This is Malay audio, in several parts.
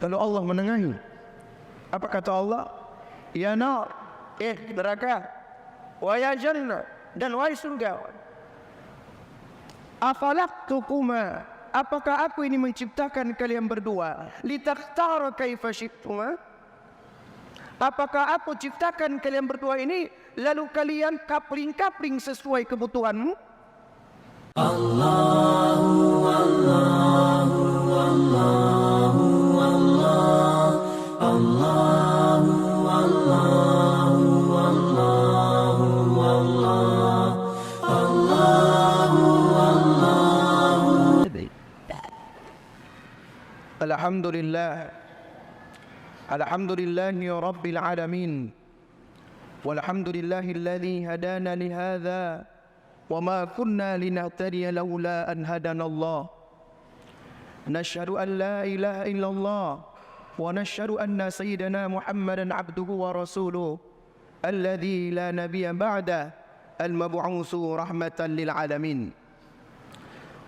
Lalu Allah menengahi. Apa kata Allah? Ya nar, neraka, wa ya jannah, dan wahai surga. Afalaqtukuma, apakah aku ini menciptakan kalian berdua litakhtara kaifa syi'tuma? Apakah aku ciptakan kalian berdua ini lalu kalian kapling-kapling sesuai kebutuhanmu? Allahu Allahu Allahu Allah, Allahu Allahu Allahu Allah, Allahu Allahu. Alhamdulillah, alhamdulillahi rabbil alamin, walhamdulillahilladzi hadana lihadza wa ma kunna linahtadiya laula an hadanallah. Nashhadu an la ilaha illallah wa nashhadu anna sayyidana Muhammadan abduhu wa rasuluh alladzi la nabiyya ba'da al-mab'utsu rahmatan lil alamin.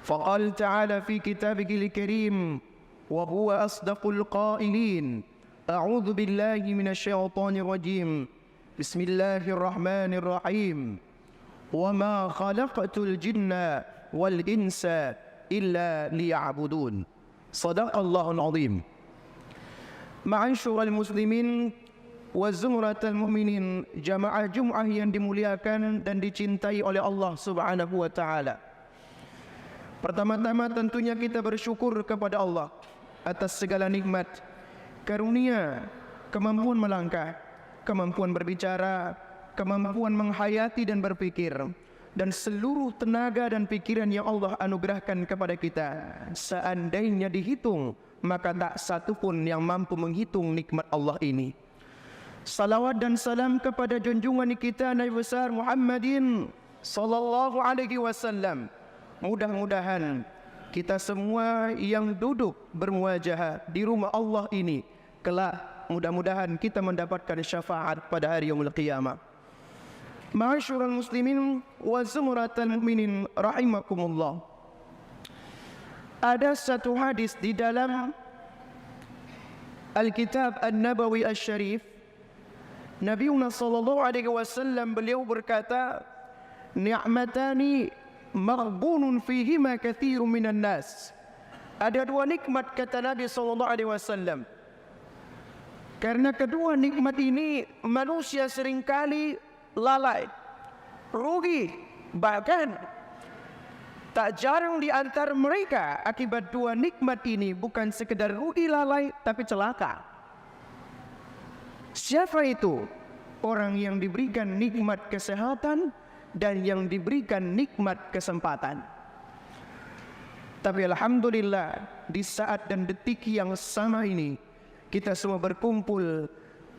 Faqala ta'ala fi kitabihil karim wa huwa asdaqul qailin. A'udzu billahi minasy syaithanir rajim. Bismillahirrahmanirrahim. Wa ma khalaqatul jinna wal insa illa liya'budun. Shadaqallahul azim. Ma'asyiral muslimin wa zumratal mu'minin, jamaah Jumat yang dimuliakan dan dicintai oleh Allah Subhanahu wa taala. Pertama-tama tentunya kita bersyukur kepada Allah atas segala nikmat, karunia, kemampuan melangkah, kemampuan berbicara, kemampuan menghayati dan berpikir, dan seluruh tenaga dan pikiran yang Allah anugerahkan kepada kita. Seandainya dihitung, maka tak satu pun yang mampu menghitung nikmat Allah ini. Salawat dan salam kepada junjungan kita Nabi besar Muhammadin sallallahu alaihi wasallam. Mudah-mudahan kita semua yang duduk bermuajah di rumah Allah ini kelak mudah-mudahan kita mendapatkan syafaat pada hari yaumul qiyamah. Ma'asyiral muslimin wa zumratal mu'minin rahimakumullah. Ada satu hadis di dalam Al-Kitab An-Nabawi Asy-Syarif. Nabi sallallahu alaihi wasallam beliau berkata, "Ni'matani maghbunun fihima katsirun minan nas." Ada dua nikmat kata Nabi sallallahu alaihi wasallam. Karena kedua nikmat ini manusia seringkali lalai, rugi, bahkan tak jarang di antara mereka akibat dua nikmat ini bukan sekedar rugi lalai tapi celaka. Siapa itu? Orang yang diberikan nikmat kesehatan dan yang diberikan nikmat kesempatan. Tapi alhamdulillah di saat dan detik yang sama ini kita semua berkumpul,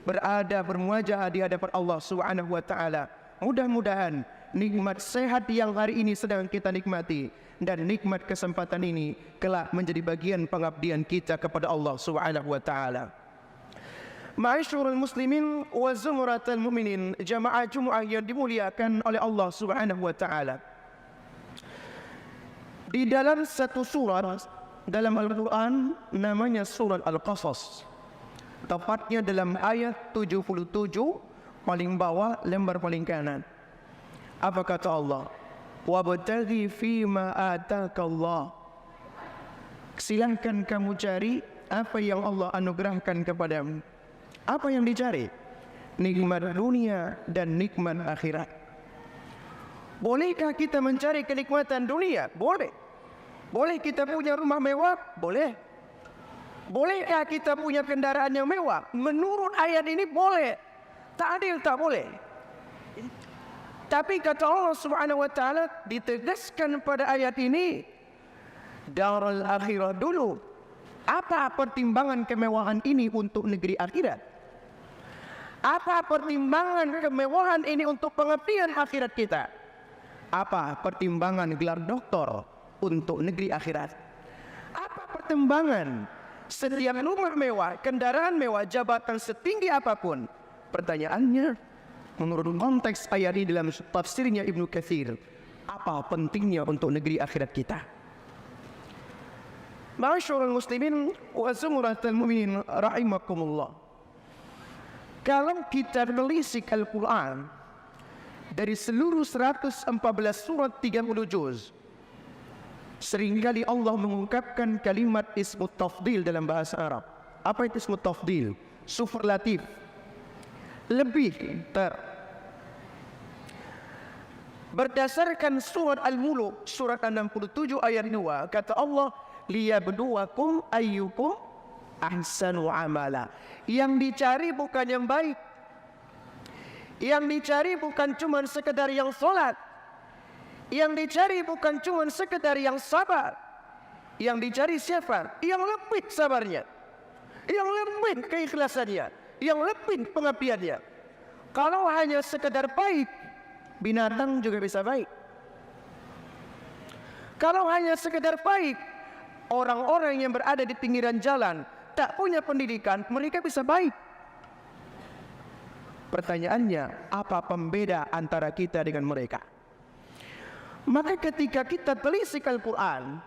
berada, bermuajah di hadapan Allah Subhanahu wa taala. Mudah-mudahan nikmat sehat yang hari ini sedang kita nikmati dan nikmat kesempatan ini kelak menjadi bagian pengabdian kita kepada Allah Subhanahu wa taala. Ma'asyiral muslimin wa zumratal mu'minin, jamaah Jumat yang dimuliakan oleh Allah Subhanahu wa taala. Di dalam satu surat dalam Al-Qur'an namanya surat Al-Qasas. Tepatnya dalam ayat 77 paling bawah lembar paling kanan. Apa kata Allah? Wabtaghi fima ataka Allah. Silakan kamu cari apa yang Allah anugerahkan kepadamu. Apa yang dicari? Nikmat dunia dan nikmat akhirat. Bolehkah kita mencari kenikmatan dunia? Boleh. Boleh kita punya rumah mewah? Boleh. Bolehkah kita punya kendaraan yang mewah? Menurut ayat ini boleh. Tak adil, tak boleh. Tapi kata Allah Subhanahu wa taala ditegaskan pada ayat ini darul akhirah dulu. Apa pertimbangan kemewahan ini untuk negeri akhirat? Apa pertimbangan kemewahan ini untuk pengabdian akhirat kita? Apa pertimbangan gelar doktor untuk negeri akhirat? Apa pertimbangan setiap rumah mewah, kendaraan mewah, jabatan setinggi apapun? Pertanyaannya, menurut konteks ayat ini dalam tafsirnya Ibnu Katsir, apa pentingnya untuk negeri akhirat kita? Ma'asyiral muslimin wa zumratal mu'minin rahimakumullah. Kalau kita menelisik Al-Quran dari seluruh 114 surat 30 juz, seringkali Allah mengungkapkan kalimat ismut tafdil dalam bahasa Arab. Apa itu ismut tafdil? Superlatif, lebih ter. Berdasarkan surat Al-Mulk surat 67 ayat 2, kata Allah, liyabluwakum ayyukum ahsanu amala. Yang dicari bukan yang baik, yang dicari bukan cuma sekedar yang sholat, yang dicari bukan cuma sekedar yang sabar. Yang dicari siapa? Yang lebih sabarnya, yang lebih keikhlasannya, yang lebih pengabdiannya. Kalau hanya sekedar baik, binatang juga bisa baik. Kalau hanya sekedar baik, orang-orang yang berada di pinggiran jalan, tak punya pendidikan, mereka bisa baik. Pertanyaannya, apa pembeda antara kita dengan mereka? Maka ketika kita telisik Al-Quran,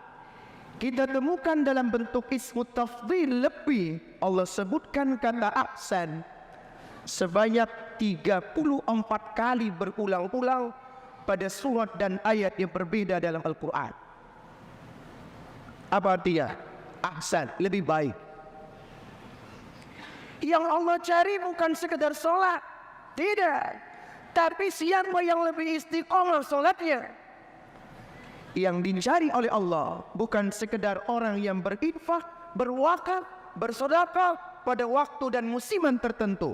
kita temukan dalam bentuk ismu tafdhil lebih. Allah sebutkan kata ahsan sebanyak 34 kali berulang-ulang pada surat dan ayat yang berbeda dalam Al-Quran. Apa artinya? Ahsan, lebih baik. Yang Allah cari bukan sekedar sholat, tidak, tapi siapa yang lebih istiqomah sholatnya. Yang dicari oleh Allah bukan sekedar orang yang berinfak, berwakaf, bersedekah pada waktu dan musiman tertentu,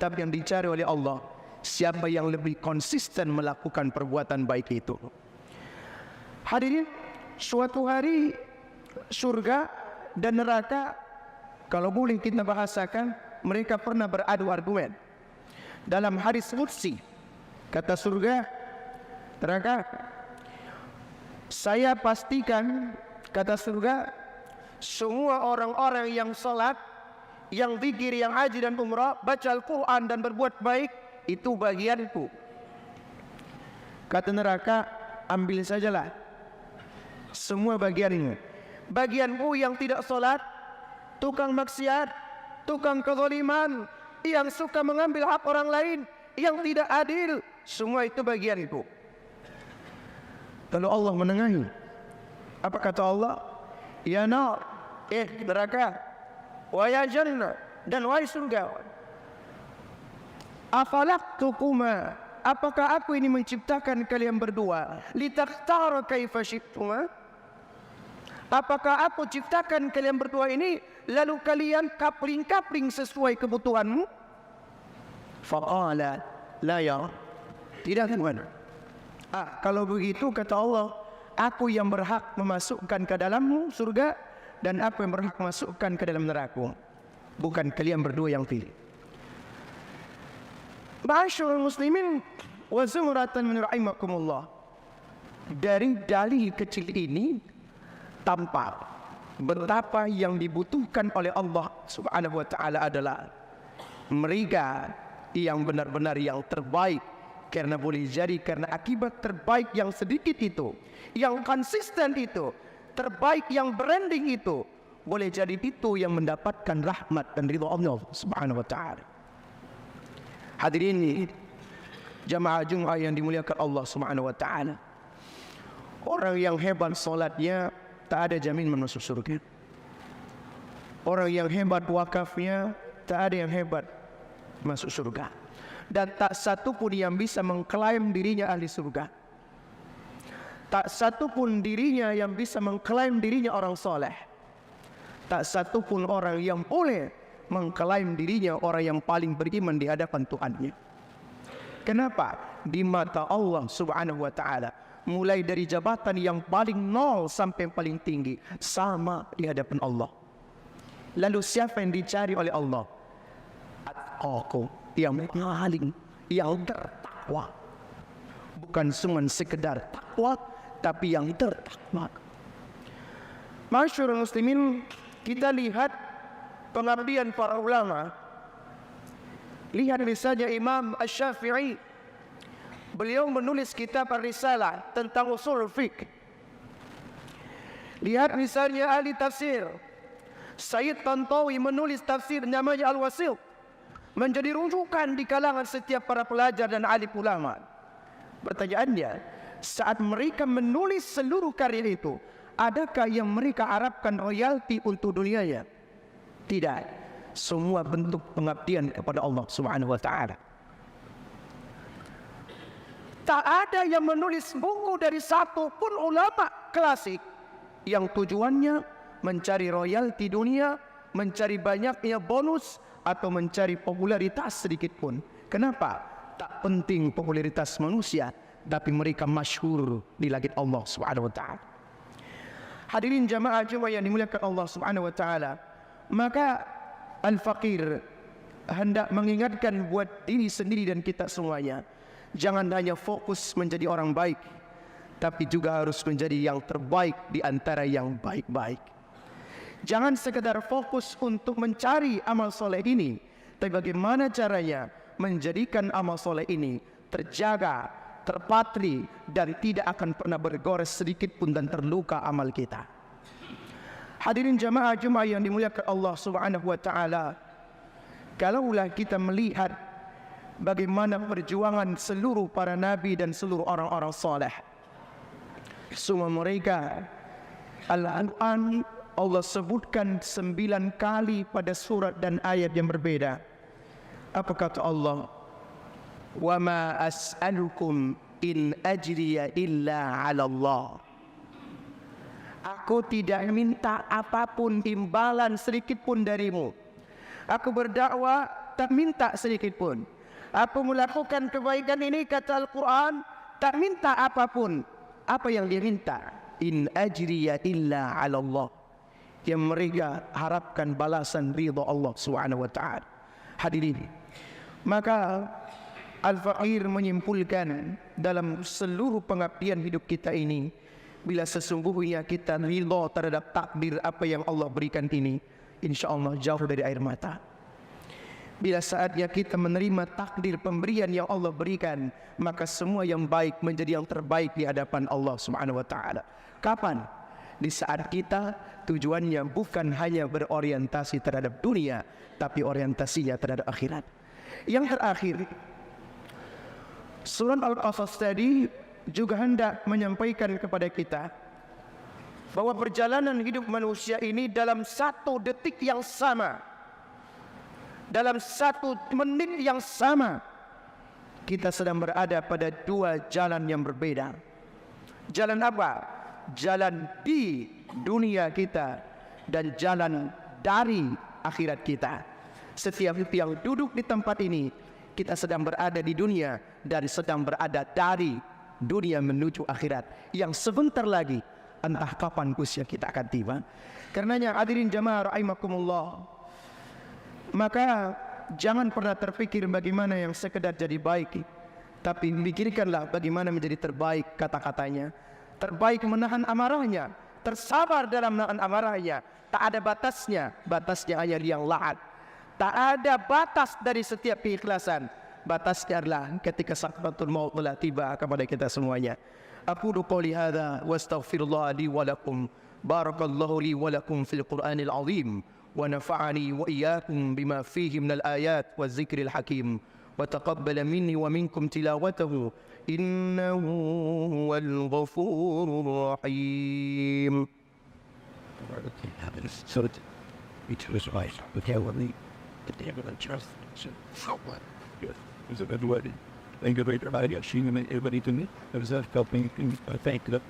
tapi yang dicari oleh Allah siapa yang lebih konsisten melakukan perbuatan baik itu. Hadirin, suatu hari surga dan neraka, kalau boleh kita bahasakan, mereka pernah beradu argumen. Dalam hadis qudsi, kata surga, neraka, saya pastikan, kata surga, semua orang-orang yang salat, yang zikir, yang haji dan umrah, baca Al-Quran dan berbuat baik, itu bagianku. Kata neraka, ambil sajalah semua bagiannya. Bagianku yang tidak salat, tukang maksiat, tukang kezaliman, yang suka mengambil hak orang lain, yang tidak adil, semua itu bagianku. Lalu Allah menengahi. Apa kata Allah? Ya nar, neraka, wa ya jannah, dan wahai surga, afalaqtukuma, apakah aku ini menciptakan kalian berdua litakhtara kaifa syi'tuma? Apakah aku ciptakan kalian berdua ini lalu kalian kapling-kapling sesuai kebutuhanmu? Faqala la ya, tidak Tuhan. Kalau begitu, kata Allah, aku yang berhak memasukkan ke dalammu surga, dan aku yang berhak memasukkan ke dalam neraka, bukan kalian berdua yang pilih. Ma'asyiral muslimin wa zumratan min rahimakumullah. Dari dalil kecil ini tampak betapa yang dibutuhkan oleh Allah Subhanahu wa taala adalah mereka yang benar-benar yang terbaik. Karena boleh jadi karena akibat terbaik yang sedikit itu, yang konsisten itu, terbaik yang branding itu, boleh jadi itu yang mendapatkan rahmat dan ridha Allah Subhanahu wa taala. Hadirin jamaah Jumat yang dimuliakan Allah Subhanahu wa taala, orang yang hebat salatnya tak ada jaminan masuk surga. Orang yang hebat wakafnya tak ada yang hebat masuk surga. Dan tak satu pun yang bisa mengklaim dirinya ahli surga. Tak satu pun dirinya yang bisa mengklaim dirinya orang soleh. Tak satu pun orang yang boleh mengklaim dirinya orang yang paling beriman di hadapan Tuhannya. Kenapa? Di mata Allah Subhanahu wa taala, mulai dari jabatan yang paling nol sampai yang paling tinggi, sama di hadapan Allah. Lalu siapa yang dicari oleh Allah? Atqakum, yang paling, yang tertakwa. Bukan cuma sekedar takwa, tapi yang tertakwa. Ma'asyiral muslimin, kita lihat pengabdian para ulama. Lihat misalnya Imam Asy-Syafi'i, beliau menulis kitab Ar-Risalah tentang usul fiqh. Lihat misalnya ahli tafsir Sayyid Tantawi menulis tafsir namanya Al-Wasit, menjadi rujukan di kalangan setiap para pelajar dan alim ulama. Pertanyaannya, saat mereka menulis seluruh karya itu, adakah yang mereka harapkan royalti untuk dunianya? Tidak. Semua bentuk pengabdian kepada Allah Subhanahu wa taala. Tak ada yang menulis buku dari satu pun ulama klasik yang tujuannya mencari royalti dunia, mencari banyaknya bonus, atau mencari popularitas sedikit pun. Kenapa? Tak penting popularitas manusia, tapi mereka masyhur di langit Allah Subhanahu wa taala. Hadirin jamaah Jumat yang dimuliakan Allah Subhanahu wa taala, maka al-faqir hendak mengingatkan buat diri sendiri dan kita semuanya, jangan hanya fokus menjadi orang baik, tapi juga harus menjadi yang terbaik di antara yang baik-baik. Jangan sekedar fokus untuk mencari amal soleh ini, tapi bagaimana caranya menjadikan amal soleh ini terjaga, terpatri, dan tidak akan pernah bergores sedikit pun dan terluka amal kita. Hadirin jamaah Jumat yang dimuliakan Allah Subhanahu wa taala, kalaulah kita melihat bagaimana perjuangan seluruh para nabi dan seluruh orang-orang saleh, semua mereka Al-Quran Allah sebutkan 9 kali pada surat dan ayat yang berbeda. Apa kata Allah? Wa ma as'alukum in ajriya illa 'ala Allah. Aku tidak minta apapun imbalan sedikit pun darimu. Aku berdakwah tak minta sedikit pun. Aku melakukan kebaikan ini, kata Al-Quran, tak minta apapun. Apa yang dia minta? In ajriya illa 'ala Allah. Yang mereka harapkan balasan ridha Allah Subhanahu wa taala. Hadirin, maka Al-Faqir menyimpulkan dalam seluruh pengabdian hidup kita ini, bila sesungguhnya kita ridha terhadap takdir apa yang Allah berikan ini, insya-Allah jauh dari air mata. Bila saatnya kita menerima takdir pemberian yang Allah berikan, maka semua yang baik menjadi yang terbaik di hadapan Allah Subhanahu wa taala. Kapan? Di saat kita tujuannya bukan hanya berorientasi terhadap dunia, tapi orientasinya terhadap akhirat. Yang terakhir, Surat Al-Qasas tadi juga hendak menyampaikan kepada kita bahwa perjalanan hidup manusia ini dalam 1 detik yang sama, dalam 1 menit yang sama, kita sedang berada pada 2 jalan yang berbeda. Jalan apa? Jalan di dunia kita dan jalan dari akhirat kita. Setiap yang duduk di tempat ini, kita sedang berada di dunia dan sedang berada dari dunia menuju akhirat yang sebentar lagi entah kapan usia kita akan tiba. Karenanya hadirin jamaah rahimakumullah, maka jangan pernah terpikir bagaimana yang sekedar jadi baik, tapi pikirkanlah bagaimana menjadi terbaik kata-katanya, terbaik menahan amarahnya, tersabar dalam menahan amarahnya. Tak ada batasnya, batasnya hanya yang laat. Tak ada batas dari setiap keikhlasan. Batasnya adalah ketika sakratul maut telah tiba kepada kita semuanya. Aqulu qouli hadza wa astaghfirullah li wa lakum. Barakallahu li wa lakum fil Qur'anil azim wa nafa'ani wa iyyakum bima fihi minal ayat wa dzikril hakim. Wa taqabbala minni wa minkum tilawatahu innahu huwal ghafurur rahim. So that each of us life, but how will we get there with a trust? So what? Good. Is it everybody? Thank you very much. I've seen everybody to me. It was helping. Thank you.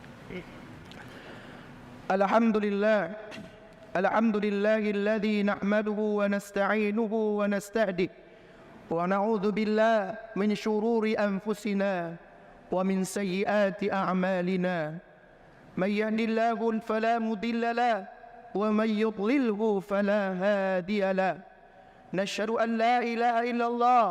Alhamdulillah. Alhamdulillahilladzi nahmaduhu wa nasta'inuhu wa nasta'dih. Wa na'udzu billah min shururi anfusina wa min sayyiati a'malina. من يهد الله فلا مضل له ومن يضلله فلا هادي له نشهد أن لا إله إلا الله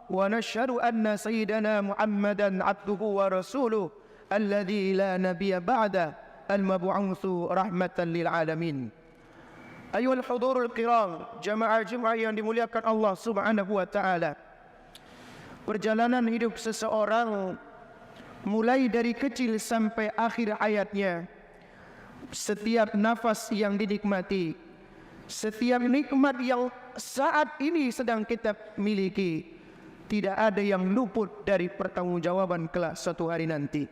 ونشهد أن سيدنا محمدا عبده ورسوله الذي لا نبي بعده المبعوث رحمة للعالمين. أيها الحضور الكرام, jemaah yang dimuliakan Allah Subhanahu wa taala, perjalanan hidup seseorang mulai dari kecil sampai akhir hayatnya setiap nafas yang dinikmati, setiap nikmat yang saat ini sedang kita miliki, tidak ada yang luput dari pertanggungjawaban kelak suatu hari nanti.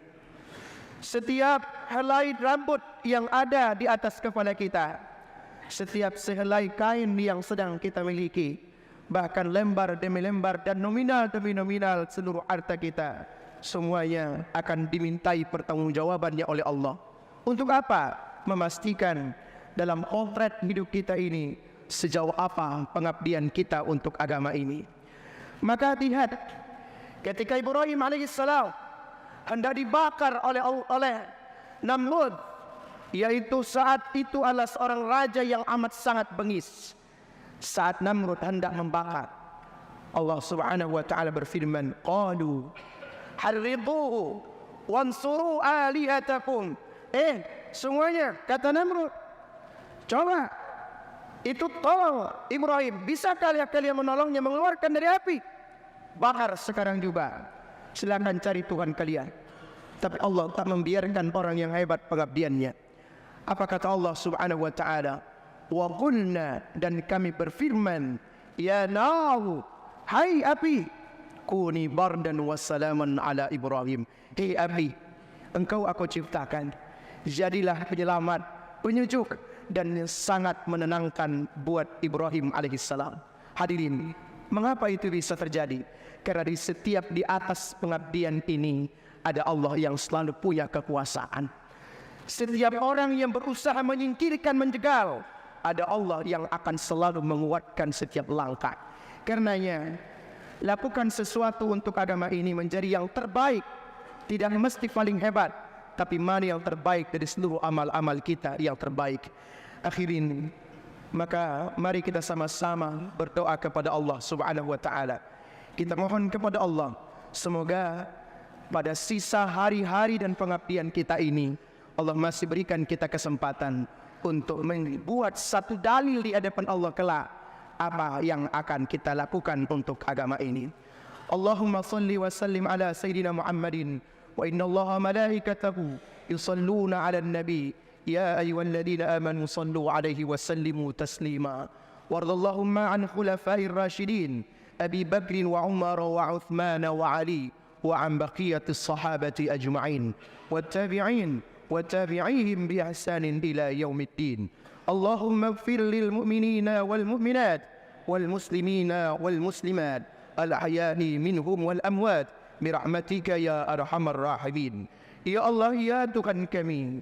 Setiap helai rambut yang ada di atas kepala kita, setiap sehelai kain yang sedang kita miliki, bahkan lembar demi lembar dan nominal demi nominal seluruh harta kita, semuanya akan dimintai pertanggungjawabannya oleh Allah. Untuk apa? Memastikan dalam potret hidup kita ini sejauh apa pengabdian kita untuk agama ini. Maka lihat, ketika Ibrahim alaihissalam hendak dibakar oleh Namrud, yaitu saat itu adalah seorang raja yang amat sangat bengis. Saat Namrud hendak membakar, Allah Subhanahu wa taala berfirman, qalu harriquhu wansuru alihatakum. Semuanya, kata Namrud, coba itu tolong Ibrahim, bisa kalian menolongnya mengeluarkan dari api? Bakar sekarang juga, silakan cari Tuhan kalian. Tapi Allah tak membiarkan orang yang hebat pengabdiannya. Apa kata Allah Subhanahu wa taala? Wa qulna, dan kami berfirman, ya naru, hai api, kuni bardan wassalaman ala Ibrahim. Hei api, engkau aku ciptakan, jadilah penyelamat, penyejuk, dan sangat menenangkan buat Ibrahim alaihissalam. Hadirin, mengapa itu bisa terjadi? Karena di atas pengabdian ini ada Allah yang selalu punya kekuasaan. Setiap orang yang berusaha menyingkirkan, menjegal, ada Allah yang akan selalu menguatkan setiap langkah. Karenanya, lakukan sesuatu untuk agama ini menjadi yang terbaik. Tidak mesti paling hebat, tapi mana yang terbaik dari seluruh amal-amal kita yang terbaik. Akhirin, maka mari kita sama-sama berdoa kepada Allah Subhanahu wa taala. Kita mohon kepada Allah, semoga pada sisa hari-hari dan pengabdian kita ini, Allah masih berikan kita kesempatan untuk membuat satu dalil di hadapan Allah kelak apa yang akan kita lakukan untuk agama ini. Allahumma salli wa sallim ala Sayyidina Muhammadin, wa inna Allaha malaikatahu yusalluna ala nabi, ya ayyuhalladzina amanu sallu alaihi wa sallimu taslima. Wardallahumma an khulafa'ir rasyidin Abi Bakr wa Umar wa Uthman wa Ali wa an baqiyatis sahabati ajma'in wattabi'in وتابعيهم بإحسان إلى يوم الدين. اللهم اغفر للمؤمنين والمؤمنات والمسلمين والمسلمات الأحياء منهم والأموات برحمتك يا أرحم الراحمين. Ya Allah, ya Tuhan kami,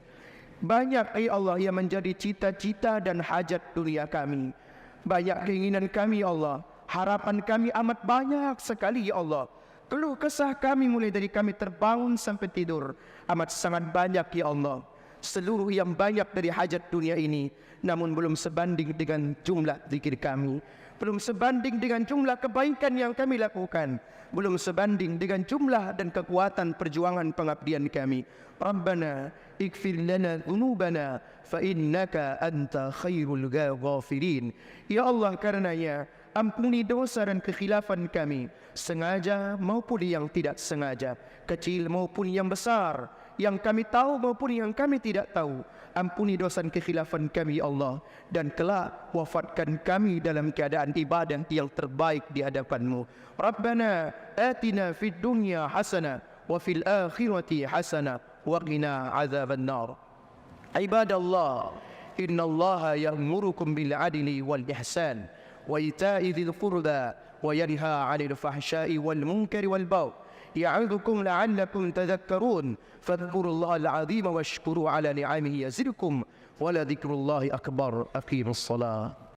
banyak ya Allah yang menjadi cita-cita dan hajat dunia kami. Banyak keinginan kami ya Allah, harapan kami amat banyak sekali ya Allah. Keluh kesah kami mulai dari kami terbangun sampai tidur amat sangat banyak ya Allah. Seluruh yang banyak dari hajat dunia ini, namun belum sebanding dengan jumlah zikir kami, belum sebanding dengan jumlah kebaikan yang kami lakukan, belum sebanding dengan jumlah dan kekuatan perjuangan pengabdian kami. Rabbana ighfir lana dhunubana fa innaka anta khairul ghafirin. Ya Allah, karenanya ampuni dosa dan kekhilafan kami, sengaja maupun yang tidak sengaja, kecil maupun yang besar, yang kami tahu maupun yang kami tidak tahu. Ampuni dosa dan kekhilafan kami ya Allah, dan kelak wafatkan kami dalam keadaan ibadah yang terbaik di hadapan-Mu. Rabbana atina fid dunya hasanah wa fil akhirati hasanah wa qina azaban nar. Ibadallah, innallaha ya'murukum bil adli wal ihsan wa ita'i dzil qurba wa yanha 'anil fahsya'i wal munkari wal baghi يعظكم لعلكم تذكرون فاذكروا الله العظيم واشكروا على نعمه يزدكم ولذكر الله أكبر. أقيموا الصلاة.